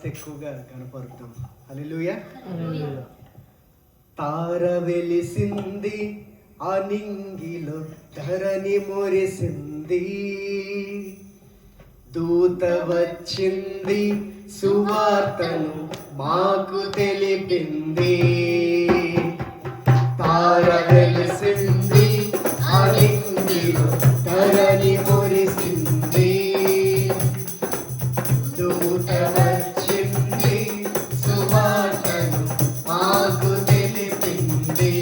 ఎక్కువగా కనపడుతాం. హల్లెలూయా. తార వెలిసింది అనింగిలో, ధరణి మురిసింది, దూత వచ్చింది, సువార్తను మాకు తెలిపింది. తార వెలిసింది అనింగిలో, ధరణి మురిసింది, దూత వచ్చింది, సువార్తను మాకు తెలిపింది.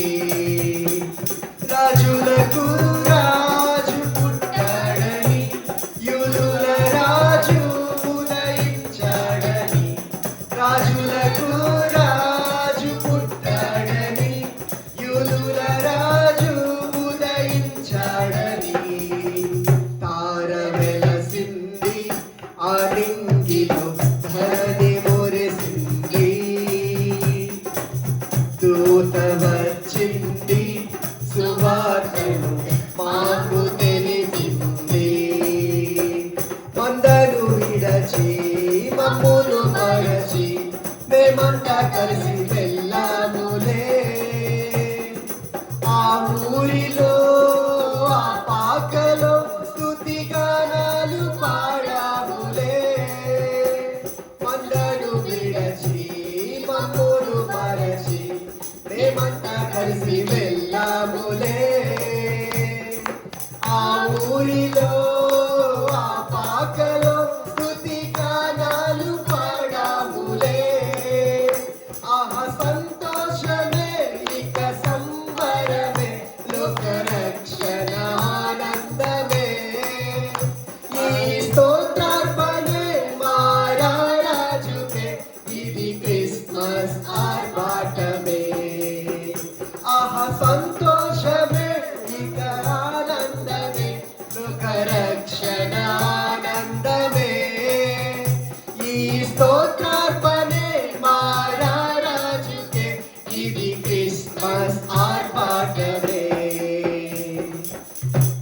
రాజులకు రాజు పుట్టాడని, యూదుల రాజు ఉదయించాడని, రాజులకు రాజు పుట్టాడని, యూదుల రాజు ఉదయించాడని. తార వెలసింది ఆలింగిలో, ధరణి మురిసింది, దూత వచ్చింది, సువార్తను మాకు తెలిపింది. మందను విడచి మమ్మును మరచి, మేమంతా కలిసి వెళ్ళాములే. ఆ ఊరిలో ఆ పాకలో స్తుతి గానాలు పాడాములే. మందను విడచి మమ్మును మరచి, మేమంతా కలిసి వెళ్ళాములే. ఆ ఊరిలో ఆ పాకలో స్తుతి గానాలు పాడాములే. ఆహా సంతోషమే ఇక సంబరమే, లోక రక్షణ ఆనందమే. ఈ స్తోత్రార్పణే మా రాజుకే, ఇది క్రిస్మస్ ఆర్భాటమే. ఆహా సంతోషమే ఇక ఆనందమే, లోక రక్షణ ఆనందమే. ఈ స్తోత్రార్పణే మా రాజుకే, ఇది క్రిస్మస్ ఆర్భాటమే.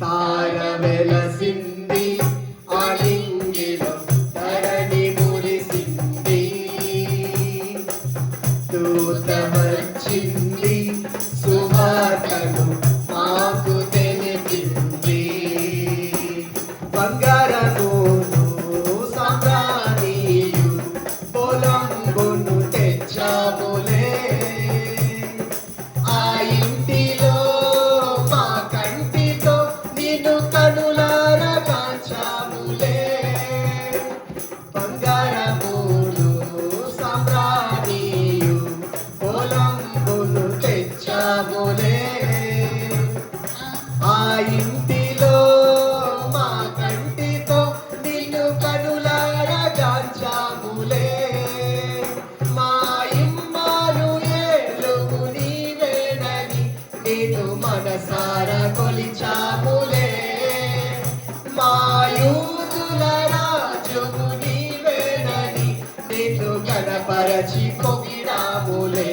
తార వెలసింది ఆలింగిలో, ధరణి మురిసింది, దూత వచ్చింది, సువార్తను మాకు తెలిపింది. బంగారమును సాంబ్రాణియు పొలంబును తెచ్చాములే. ఆ ఇంటిలో మా కంటితో నిన్ను కనులారా కాంచాములే. బంగారమును సాంబ్రాణియు పొలంబును తెచ్చాములే. ఆ ఇంటిలో మా కంటితో నిన్ను కనులారా గాంచాములే. మా ఇమ్మానుయేలువు నీవేనని నిన్ను మనసారా కొలిచాములే. మా యూదుల రాజువు నీవేనని నిన్ను గణపరచి పొగిడాములే.